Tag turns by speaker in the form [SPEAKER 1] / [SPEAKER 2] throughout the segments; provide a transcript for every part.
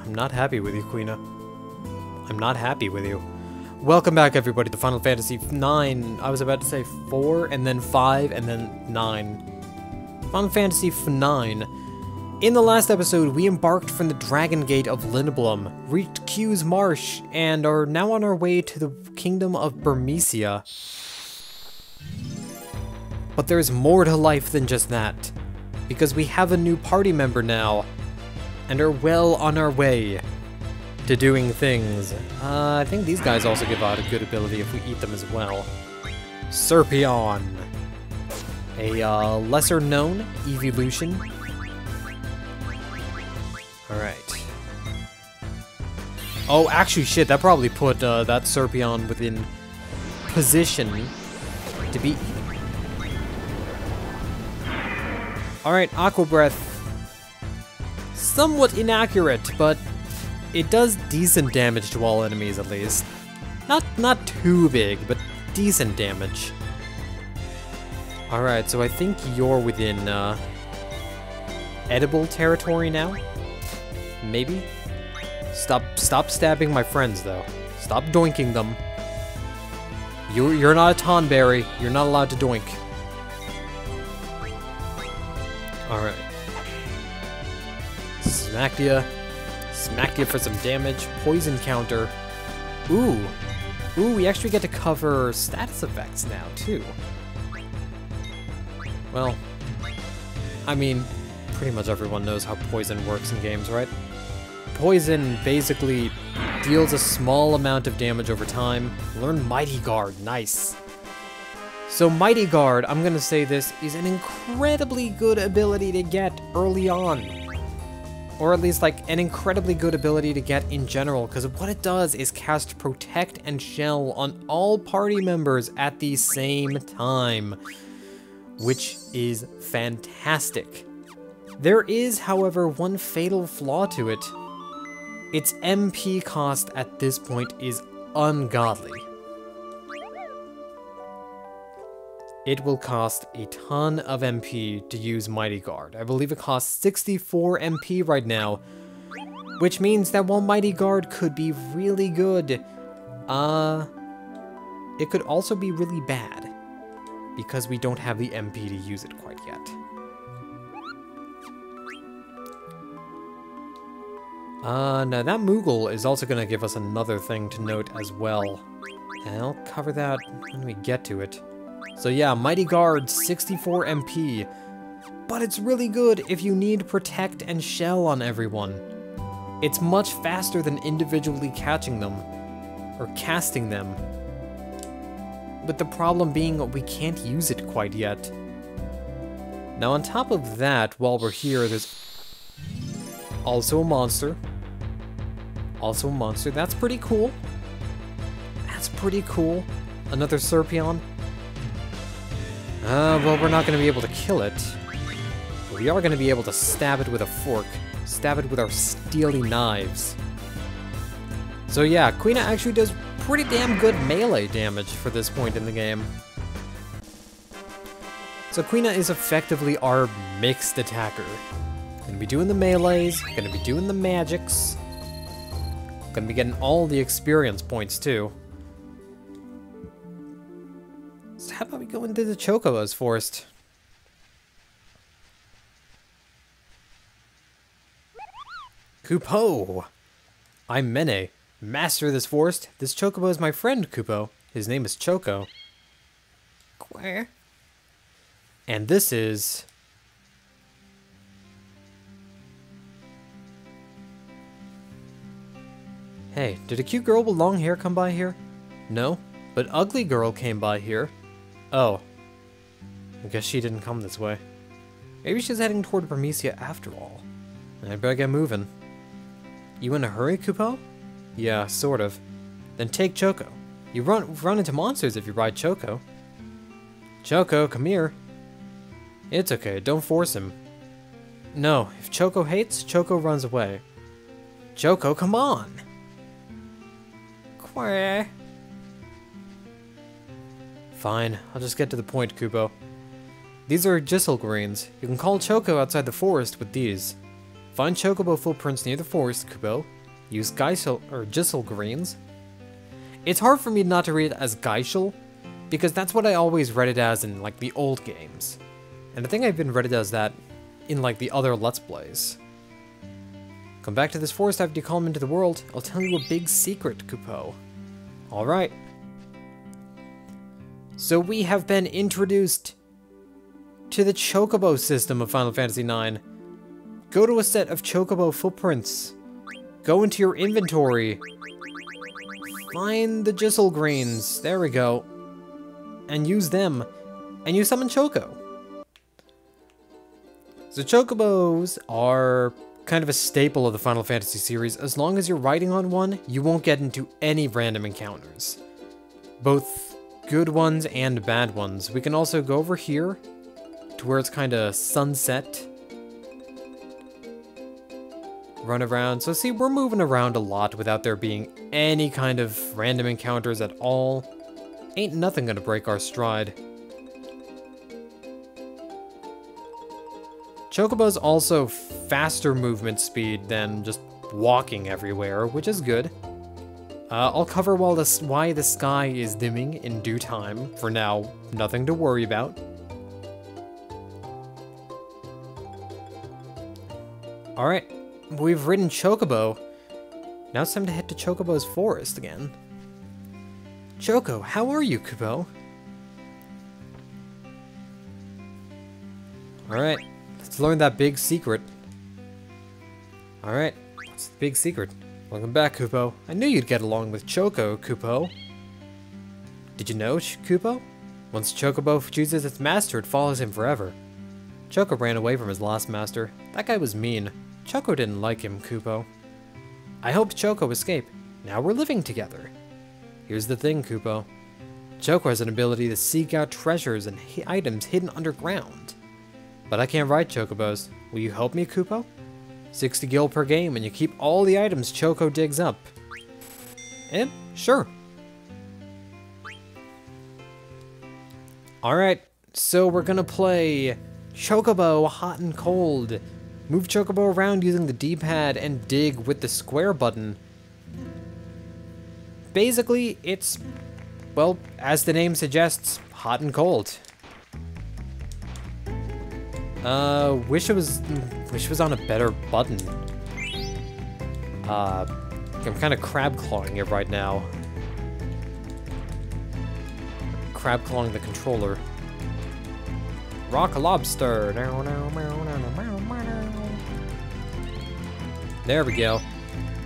[SPEAKER 1] I'm not happy with you, Queena. I'm not happy with you. Welcome back, everybody, to Final Fantasy 9. I was about to say 4, and then 5, and then 9. Final Fantasy 9. In the last episode, we embarked from the Dragon Gate of Lindblum, reached Q's Marsh, and are now on our way to the Kingdom of Burmecia. But there's more to life than just that, because we have a new party member now, and are well on our way to doing things. I think these guys also give out a good ability if we eat them as well. Serpion, a lesser-known evolution. Alright. Oh, actually, shit, that probably put that Serpion within position to be eaten. Alright, Aqua Breath. Somewhat inaccurate, but it does decent damage to all enemies, at least. Not too big, but decent damage. Alright, so I think you're within, edible territory now? Maybe? Stop stabbing my friends, though. Stop doinking them. You're not a Tonberry. You're not allowed to doink. Alright. Smacked ya. Smacked ya for some damage. Poison counter. Ooh. Ooh, we actually get to cover status effects now, too. Well, I mean, pretty much everyone knows how poison works in games, right? Poison basically deals a small amount of damage over time. Learn Mighty Guard, nice. So Mighty Guard, I'm gonna say this, is an incredibly good ability to get early on. Or at least like an incredibly good ability to get in general, because what it does is cast Protect and Shell on all party members at the same time, which is fantastic. There is, however, one fatal flaw to it. Its MP cost at this point is ungodly. It will cost a ton of MP to use Mighty Guard. I believe it costs 64 MP right now, which means that while Mighty Guard could be really good, it could also be really bad, because we don't have the MP to use it quite yet. Now that Moogle is also going to give us another thing to note as well. And I'll cover that when we get to it. So yeah, Mighty Guard, 64 MP. But it's really good if you need Protect and Shell on everyone. It's much faster than individually catching them, or casting them. With the problem being we can't use it quite yet. Now on top of that, while we're here, there's also a monster. Also a monster. That's pretty cool. That's pretty cool. Another Serpion. Well, we're not going to be able to kill it. But we are going to be able to stab it with a fork. Stab it with our steely knives. So yeah, Queena actually does pretty damn good melee damage for this point in the game. So Queena is effectively our mixed attacker. Gonna be doing the melees, gonna be doing the magics. Gonna be getting all the experience points too. So how about we go into the Chocobo's forest? Kupo! I'm Mene, master of this forest. This Chocobo is my friend, Kupo. His name is Choco. Where? And this is... Hey, did a cute girl with long hair come by here? No, but ugly girl came by here. Oh. I guess she didn't come this way. Maybe she's heading toward Burmecia after all. I better get moving. You in a hurry, Kupo? Yeah, sort of. Then take Choco. You run into monsters if you ride Choco. Choco, come here. It's okay, don't force him. No, if Choco hates, Choco runs away. Choco, come on! Quack. Fine, I'll just get to the point, Kupo. These are Gisel greens. You can call Choco outside the forest with these. Find chocobo footprints near the forest, Kupo. Use Geisel or Gisel greens. It's hard for me not to read it as Geisel, because that's what I always read it as in like the old games. And I think I've been read it as that in like the other Let's Plays. Come back to this forest after you come into the world. I'll tell you a big secret, Kupo. Alright. So we have been introduced to the chocobo system of Final Fantasy IX. Go to a set of chocobo footprints. Go into your inventory. Find the Gisel greens. There we go. And use them. And you summon Choco. So chocobos are kind of a staple of the Final Fantasy series. As long as you're riding on one, you won't get into any random encounters. Both good ones and bad ones. We can also go over here to where it's kind of sunset. Run around. So see, we're moving around a lot without there being any kind of random encounters at all. Ain't nothing gonna break our stride. Chocobo's also faster movement speed than just walking everywhere, which is good. I'll cover why the sky is dimming in due time. For now, nothing to worry about. Alright, we've ridden Chocobo. Now it's time to head to Chocobo's forest again. Choco, how are you, Kupo? Alright, let's learn that big secret. Alright, what's the big secret? Welcome back, Kupo. I knew you'd get along with Choco, Kupo. Did you know, Kupo? Once Chocobo chooses its master, it follows him forever. Choco ran away from his last master. That guy was mean. Choco didn't like him, Kupo. I helped Choco escape. Now we're living together. Here's the thing, Kupo. Choco has an ability to seek out treasures and items hidden underground. But I can't ride chocobos. Will you help me, Kupo? 60 gil per game, and you keep all the items Choco digs up. Sure. Alright, so we're gonna play Chocobo Hot and Cold. Move Chocobo around using the D-pad and dig with the square button. Basically, it's, well, as the name suggests, hot and cold. Wish it was on a better button. I'm kind of crab clawing it right now. Crab clawing the controller. Rock lobster. There we go.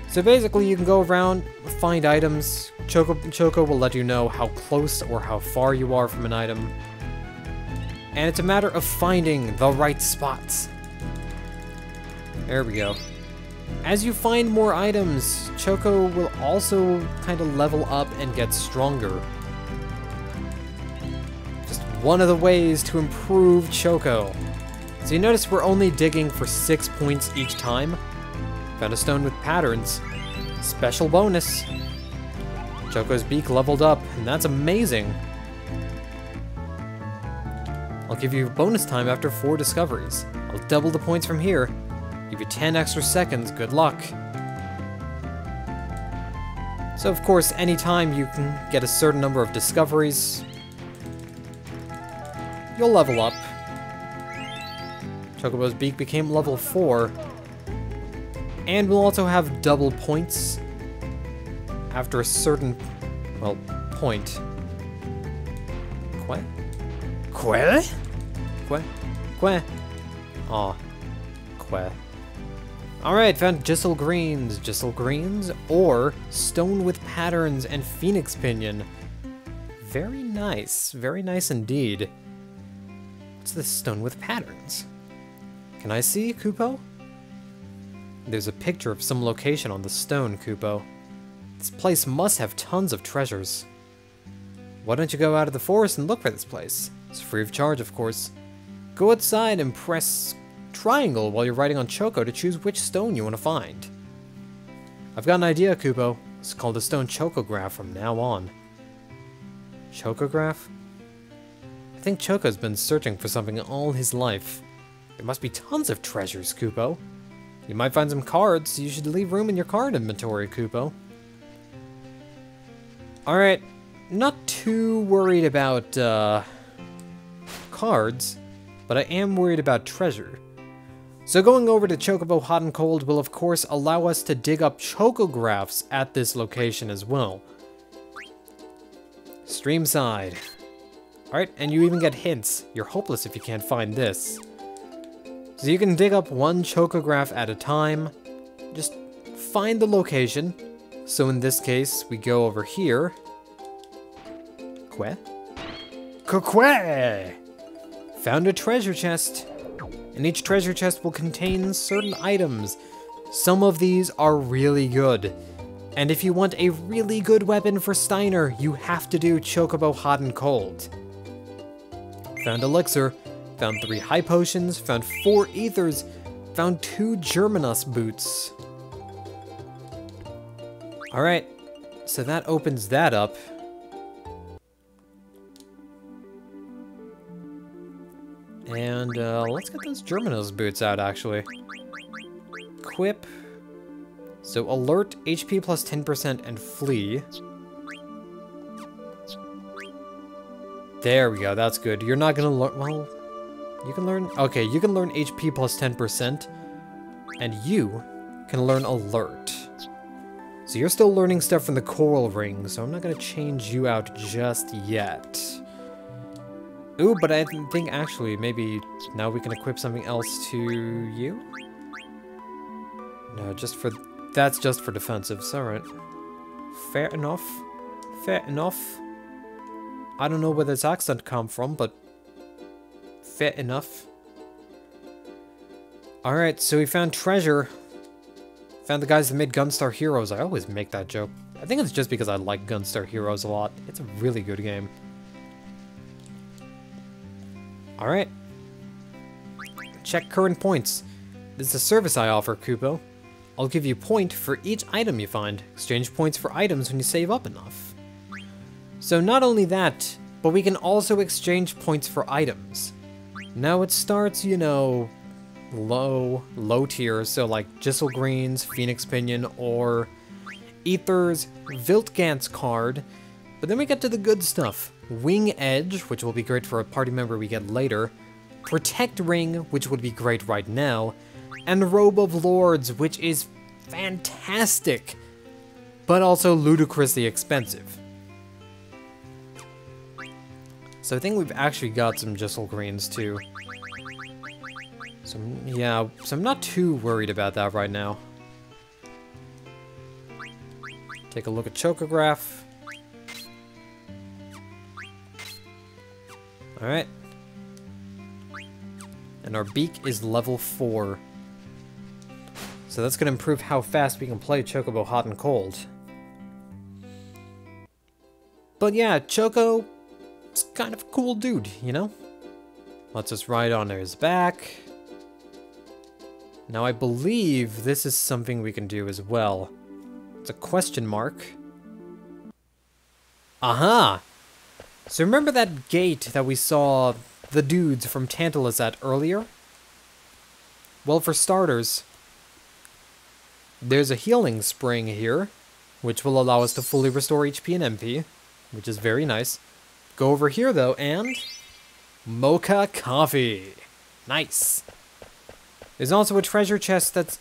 [SPEAKER 1] So basically, you can go around, find items. Choco will let you know how close or how far you are from an item. And it's a matter of finding the right spots. There we go. As you find more items, Choco will also kind of level up and get stronger. Just one of the ways to improve Choco. So you notice we're only digging for 6 points each time. Found a stone with patterns. Special bonus. Choco's beak leveled up, and that's amazing. I'll give you bonus time after 4 discoveries. I'll double the points from here. Give you 10 extra seconds, good luck. So of course, anytime you can get a certain number of discoveries, you'll level up. Chocobo's beak became level 4. And we'll also have double points after a certain, well, point. Quoi? Quoi? Quoi? Quoi? Aw. Quoi. Alright, found Gisel greens, or stone with patterns and phoenix pinion. Very nice indeed. What's this stone with patterns? Can I see, Kupo? There's a picture of some location on the stone, Kupo. This place must have tons of treasures. Why don't you go out of the forest and look for this place? It's free of charge, of course. Go outside and press triangle while you're riding on Choco to choose which stone you want to find. I've got an idea, Kupo. It's called a stone chocograph from now on. Chocograph? I think Choco's been searching for something all his life. There must be tons of treasures, Kupo. You might find some cards, so you should leave room in your card inventory, Kupo. Alright, not too worried about cards, but I am worried about treasure. So going over to Chocobo Hot and Cold will of course allow us to dig up chocographs at this location as well. Stream side. Alright, and you even get hints. You're hopeless if you can't find this. So you can dig up one chocograph at a time. Just find the location. So in this case, we go over here. Kwe? Found a treasure chest. And each treasure chest will contain certain items. Some of these are really good. And if you want a really good weapon for Steiner, you have to do Chocobo Hot and Cold. Found elixir, found 3 high potions, found 4 ethers, found 2 Germanus boots. Alright, so that opens that up. And let's get those Germanus boots out, actually. Equip. So alert, HP plus 10%, and flee. There we go, that's good. You're not gonna learn, well, you can learn, okay, you can learn HP plus 10%, and you can learn alert. So you're still learning stuff from the coral ring, so I'm not gonna change you out just yet. Ooh, but I think actually, maybe now we can equip something else to you? No, that's just for defensives, alright. Fair enough. Fair enough. I don't know where this accent come from, but fair enough. Alright, so we found treasure. Found the guys that made Gunstar Heroes. I always make that joke. I think it's just because I like Gunstar Heroes a lot. It's a really good game. Alright. Check current points. This is a service I offer, Kupo. I'll give you a point for each item you find. Exchange points for items when you save up enough. So not only that, but we can also exchange points for items. Now it starts, you know, low tier, so like Gissel Greens, Phoenix Pinion, or Ether's Viltgant's card. But then we get to the good stuff. Wing Edge, which will be great for a party member we get later. Protect Ring, which would be great right now. And Robe of Lords, which is fantastic, but also ludicrously expensive. So I think we've actually got some Gissel Greens too. So yeah, so I'm not too worried about that right now. Take a look at Chocograph. Alright. And our beak is level 4. So that's going to improve how fast we can play Chocobo Hot and Cold. But yeah, Choco is kind of a cool dude, you know? Let's just ride on his back. Now I believe this is something we can do as well. It's a question mark. Aha! So remember that gate that we saw the dudes from Tantalus at earlier? Well, for starters, there's a healing spring here, which will allow us to fully restore HP and MP, which is very nice. Go over here though, and mocha coffee. Nice. There's also a treasure chest that's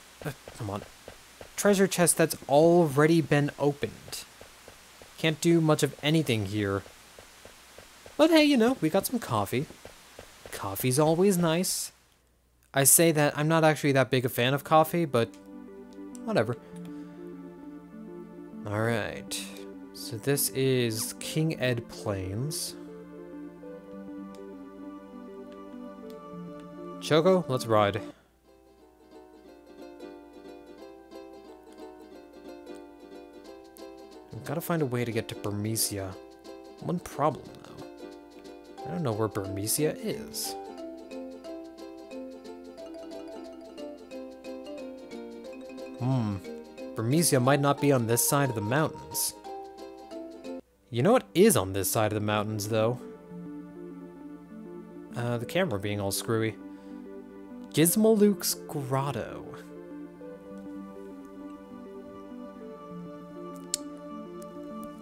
[SPEAKER 1] treasure chest that's already been opened. Can't do much of anything here. But hey, you know, we got some coffee. Coffee's always nice. I say that I'm not actually that big a fan of coffee, but whatever. Alright. So this is King Ed Plains. Choco, let's ride. We've got to find a way to get to Burmecia. One problem, though. I don't know where Burmecia is. Burmecia might not be on this side of the mountains. You know what is on this side of the mountains, though? The camera being all screwy. Gizmaluke's Grotto.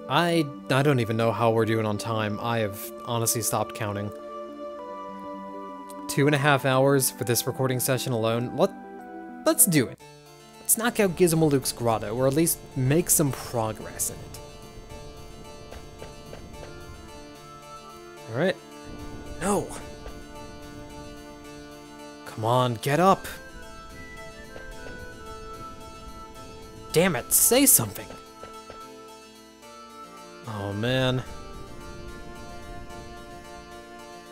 [SPEAKER 1] I don't even know how we're doing on time. I have honestly stopped counting. 2.5 hours for this recording session alone. Let's do it. Let's knock out Gizmo Luke's grotto, or at least make some progress in it. Alright. No! Come on, get up! Damn it, say something! Oh man.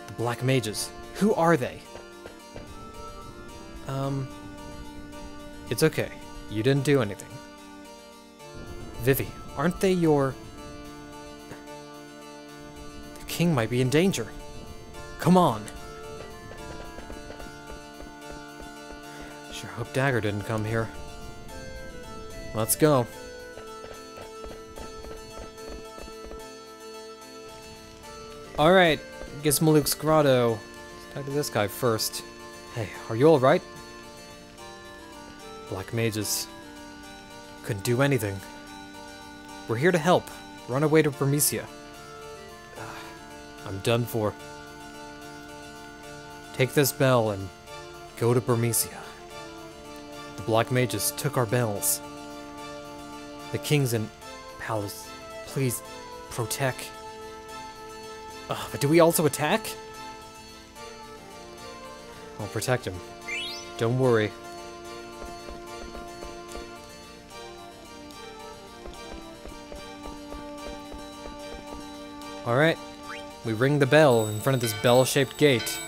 [SPEAKER 1] The Black Mages. Who are they? It's okay. You didn't do anything. Vivi, aren't they your... The king might be in danger. Come on. Sure hope Dagger didn't come here. Let's go. Alright, Gizmo Luke's grotto. Let's talk to this guy first. Hey, are you alright? Black Mages. Couldn't do anything. We're here to help. Run away to Bermesia. I'm done for. Take this bell and go to Bermesia. The Black Mages took our bells. The king's in palace. Please, protect. But do we also attack? I'll protect him. Don't worry. Alright. We ring the bell in front of this bell-shaped gate.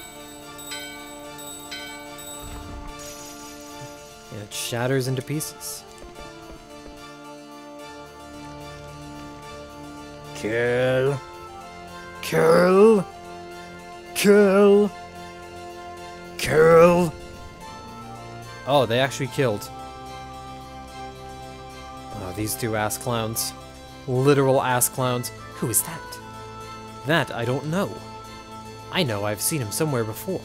[SPEAKER 1] And it shatters into pieces. Kill. Kill! Kill! Kill! Oh, they actually killed. Oh, these two ass clowns. Literal ass clowns. Who is that? That I don't know. I know I've seen him somewhere before.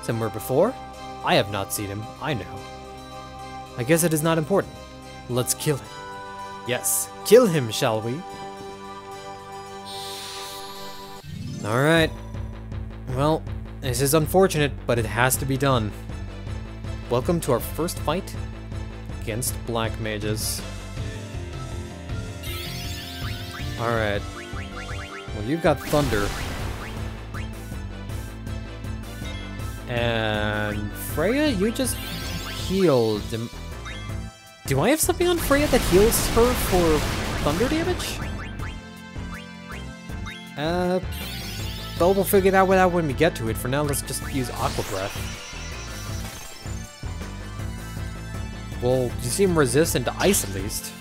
[SPEAKER 1] Somewhere before? I have not seen him, I know. I guess it is not important. Let's kill him. Yes, kill him, shall we? Alright. Well, this is unfortunate, but it has to be done. Welcome to our first fight against Black Mages. Alright. Well, you've got Thunder. And Freya, you just healed. Do I have something on Freya that heals her for thunder damage? But we'll figure that one out when we get to it. For now, let's just use Aqua Breath. Well, you seem resistant to ice at least.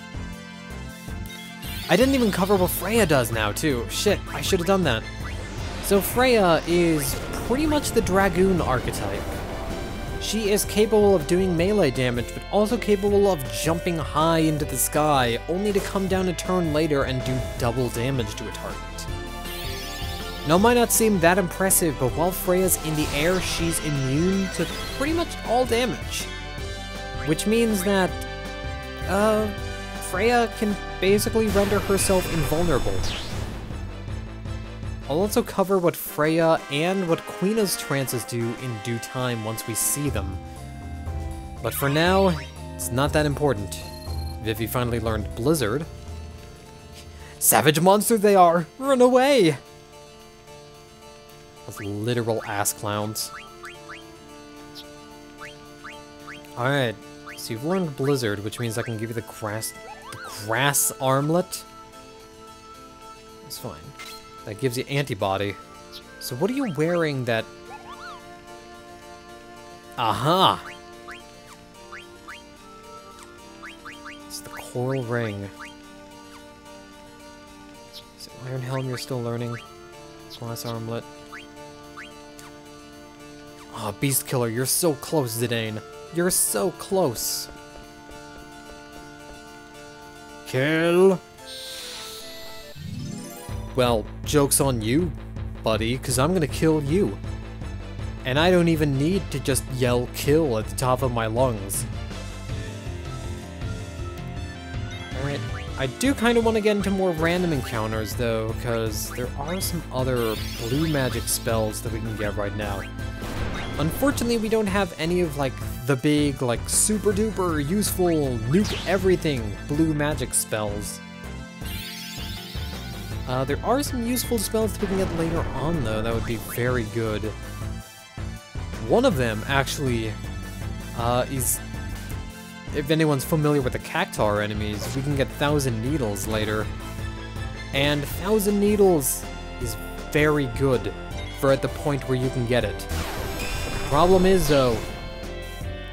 [SPEAKER 1] I didn't even cover what Freya does now, too. Shit, I should have done that. So Freya is pretty much the Dragoon archetype. She is capable of doing melee damage, but also capable of jumping high into the sky, only to come down a turn later and do double damage to a target. Now, it might not seem that impressive, but while Freya's in the air, she's immune to pretty much all damage. Which means that, Freya can basically render herself invulnerable. I'll also cover what Freya and what Queena's trances do in due time once we see them. But for now, it's not that important. Vivi finally learned Blizzard. Savage monster they are! Run away! Those literal ass clowns. Alright, so you've learned Blizzard, which means I can give you the grass armlet. That's fine. That gives you antibody. So what are you wearing that... Aha! It's the coral ring. Is it Iron Helm you're still learning? Glass armlet. Ah, Beast Killer, you're so close, Zidane. You're so close. Kill. Well, joke's on you, buddy, because I'm gonna kill you. And I don't even need to just yell kill at the top of my lungs. Alright, I do kind of want to get into more random encounters, though, because there are some other blue magic spells that we can get right now. Unfortunately, we don't have any of, like, the big, like, super duper useful nuke everything blue magic spells. There are some useful spells that we can get later on, though, that would be very good. One of them, actually, is... If anyone's familiar with the Cactuar enemies, we can get 1,000 Needles later. And 1,000 Needles is very good for at the point where you can get it. Problem is, though,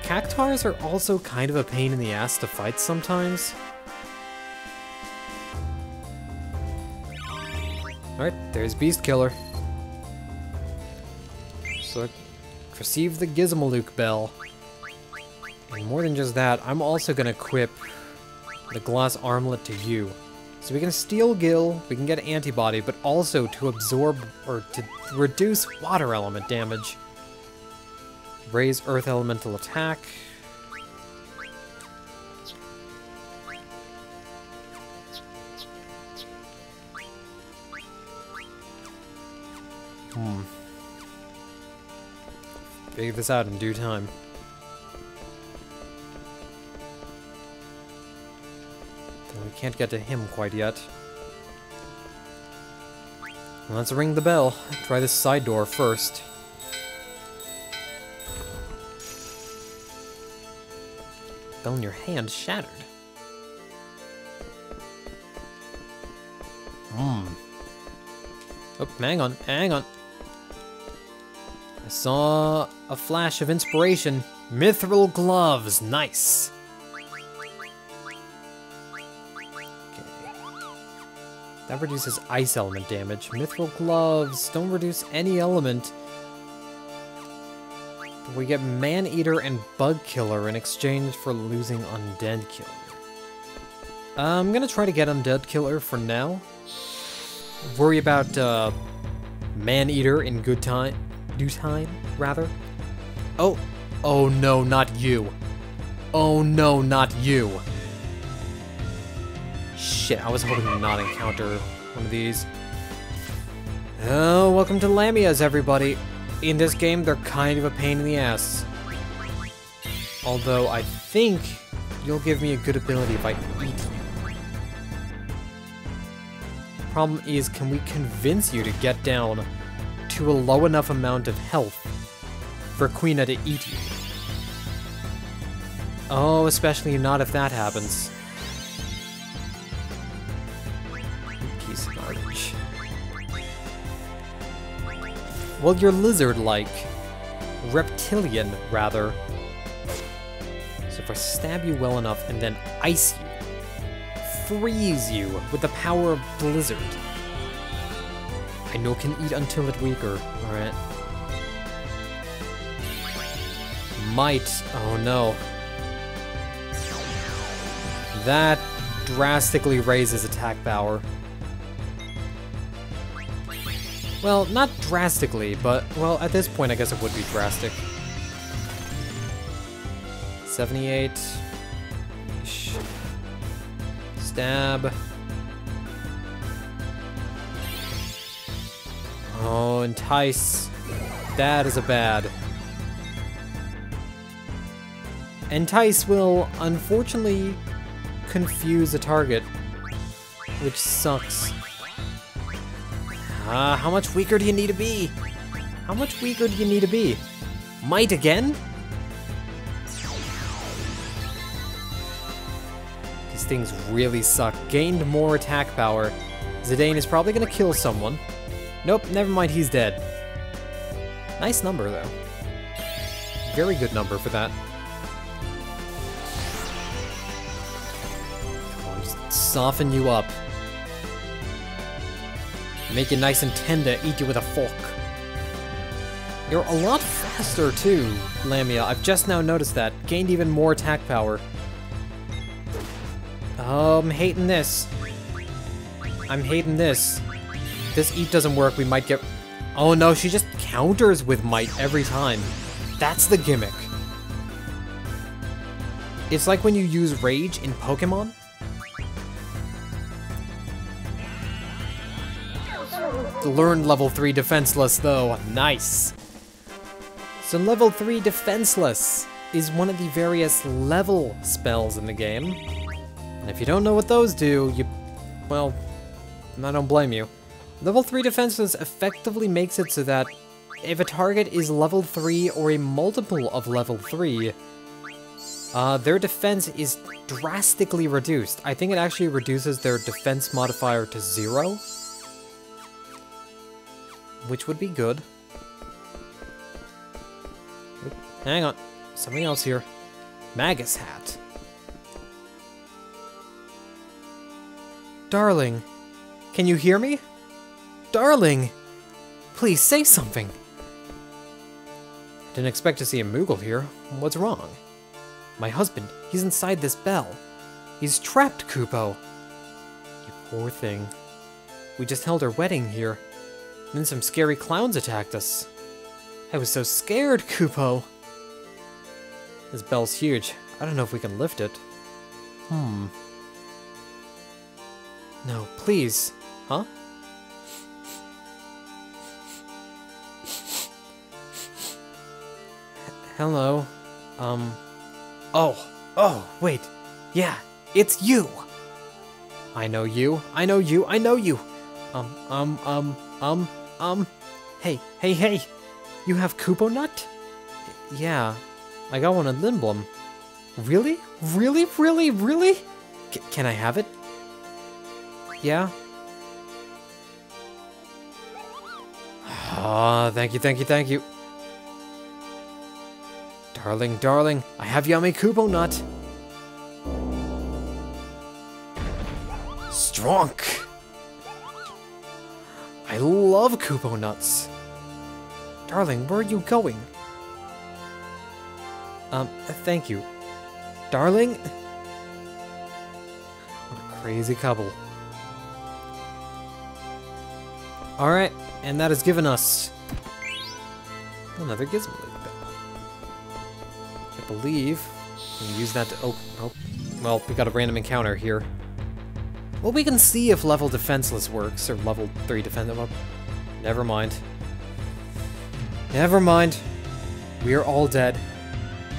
[SPEAKER 1] Cactuars are also kind of a pain in the ass to fight sometimes. Alright, there's Beast Killer. So, receive the Gizmaluke Bell. And more than just that, I'm also gonna equip the glass armlet to you. So we can steal Gil, we can get antibody, but also to absorb, or to reduce water element damage. Raise earth elemental attack. Figure this out in due time. We can't get to him quite yet. Let's ring the bell. Try this side door first. Bell in your hand shattered. Oh, hang on, hang on. I saw a flash of inspiration. Mithril gloves, nice. That reduces ice element damage. Mithril gloves don't reduce any element. But we get Man-Eater and Bug Killer in exchange for losing Undead Killer. I'm gonna try to get Undead Killer for now. Worry about Man-Eater in due time, rather. Oh no, not you. Oh no, not you. Shit, I was hoping to not encounter one of these. Oh, welcome to Lamias, everybody. In this game, they're kind of a pain in the ass. Although, I think you'll give me a good ability if I eat you. Problem is, can we convince you to get down to a low enough amount of health for Quina to eat you? Oh, especially not if that happens. Piece of garbage. Well, you're lizard-like. Reptilian, rather. So if I stab you well enough and then ice you, freeze you with the power of Blizzard. I know can eat until it weaker. Alright. Might. Oh no. That drastically raises attack power. Well, not drastically, but, well, at this point I guess it would be drastic. 78. Stab. Oh, entice. That is a bad. Entice will, unfortunately, confuse the target, which sucks. How much weaker do you need to be? How much weaker do you need to be? Might again? These things really suck. Gained more attack power. Zidane is probably gonna kill someone. Nope, never mind, he's dead. Nice number, though. Very good number for that. Come on, just soften you up. Make you nice and tender, eat you with a fork. You're a lot faster, too, Lamia. I've just now noticed that. Gained even more attack power. Oh, I'm hating this. I'm hating this. If this eat doesn't work, we might get... Oh no, she just counters with might every time. That's the gimmick. It's like when you use rage in Pokemon. learned level 3 defenseless though. Nice. So level 3 defenseless is one of the various level spells in the game. And if you don't know what those do, well, I don't blame you. Level 3 defenseless effectively makes it so that if a target is level 3 or a multiple of level 3, their defense is drastically reduced. I think it actually reduces their defense modifier to 0, which would be good. Oop, hang on, something else here. Magus hat. Darling, can you hear me? Darling, please say something. Didn't expect to see a Moogle here. What's wrong? My husband, he's inside this bell. He's trapped, Kupo. You poor thing. We just held our wedding here. Then some scary clowns attacked us. I was so scared, Kupo. This bell's huge. I don't know if we can lift it. No, please. Huh? Hello. Oh, wait. Yeah, it's you. I know you. I know you. I know you. Hey. You have Kupo Nut? Yeah, I got one in Limblum. Really? Really? Can I have it? Yeah? Ah, thank you. Darling, I have yummy Kupo Nut. Stronk! I love Kupo Nuts. Darling, where are you going? Thank you. Darling? What a crazy couple. Alright, and that has given us another Gizmo League bit. I believe we can use that to well, we got a random encounter here. Well, we can see if level defenseless works, or level 3 defense. Well, never mind. Never mind. We are all dead.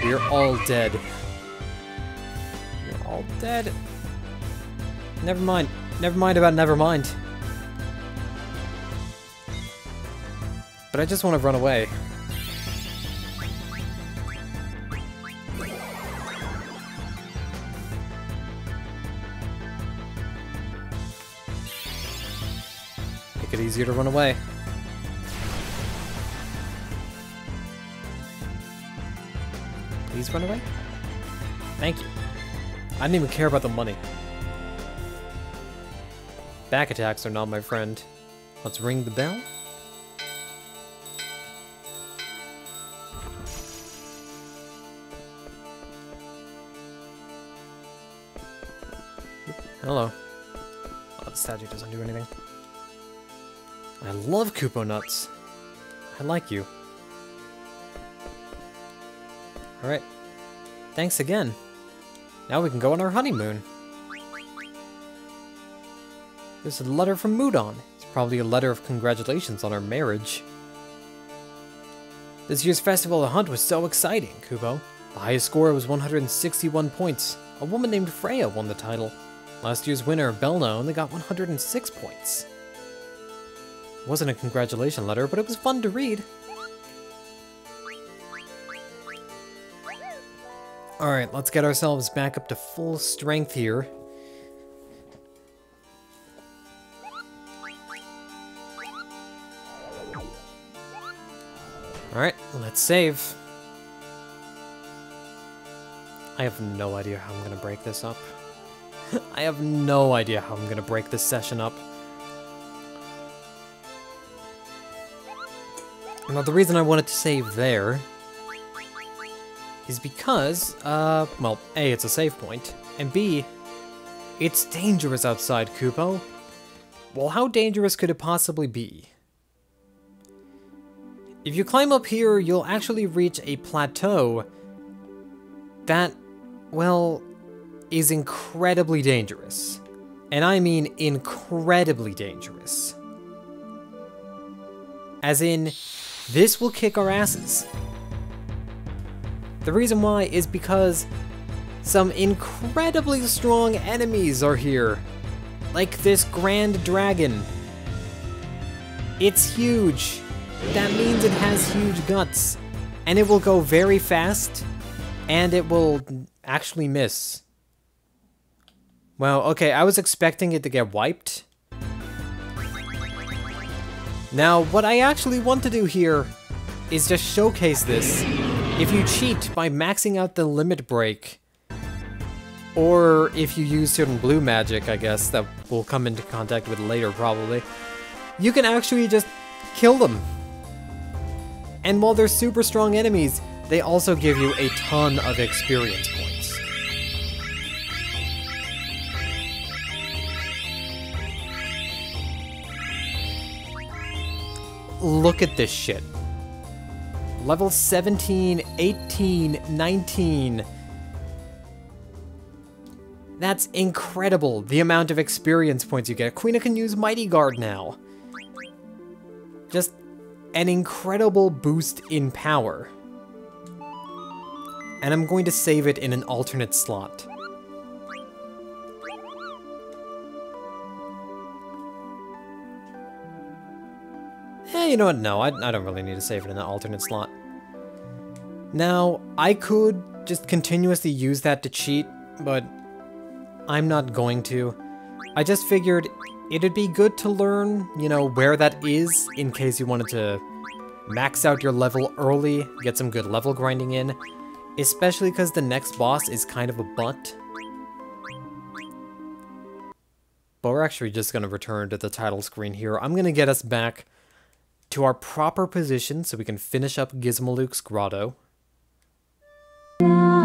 [SPEAKER 1] We are all dead. We're all dead. Never mind. Never mind about never mind. But I just want to run away. Make it easier to run away. Please run away? Thank you. I didn't even care about the money. Back attacks are not my friend. Let's ring the bell. Hello. Oh, the statue doesn't do anything. I love Kupo Nuts. I like you. Alright. Thanks again. Now we can go on our honeymoon. There's a letter from Mudon. It's probably a letter of congratulations on our marriage. This year's Festival of the Hunt was so exciting, Kupo. The highest score was 161 points. A woman named Freya won the title. Last year's winner, Belna, only got 106 points. It wasn't a congratulation letter, but it was fun to read. Alright, let's get ourselves back up to full strength here. Alright, let's save. I have no idea how I'm gonna break this up. I have no idea how I'm gonna break this session up. Now, the reason I wanted to save there is because, well, A, it's a save point, and B, it's dangerous outside, Kupo. Well, how dangerous could it possibly be? If you climb up here, you'll actually reach a plateau that, well, is incredibly dangerous. And I mean incredibly dangerous. As in, this will kick our asses. The reason why is because some incredibly strong enemies are here. Like this Grand Dragon. It's huge. That means it has huge guts. And it will go very fast. And it will actually miss. Well, okay, I was expecting it to get wiped. Now, what I actually want to do here is just showcase this. If you cheat by maxing out the limit break, or if you use certain blue magic, I guess, that we'll come into contact with later probably, you can actually just kill them. And while they're super strong enemies, they also give you a ton of experience points. Look at this shit. Level 17, 18, 19. That's incredible, the amount of experience points you get. Quina can use Mighty Guard now. Just an incredible boost in power. And I'm going to save it in an alternate slot. You know what? No, I don't really need to save it in an alternate slot. Now, I could just continuously use that to cheat, but I'm not going to. I just figured it'd be good to learn, you know, where that is in case you wanted to max out your level early, get some good level grinding in, especially because the next boss is kind of a butt. But we're actually just going to return to the title screen here. I'm going to get us back to our proper position so we can finish up Gizmaluke's grotto.
[SPEAKER 2] La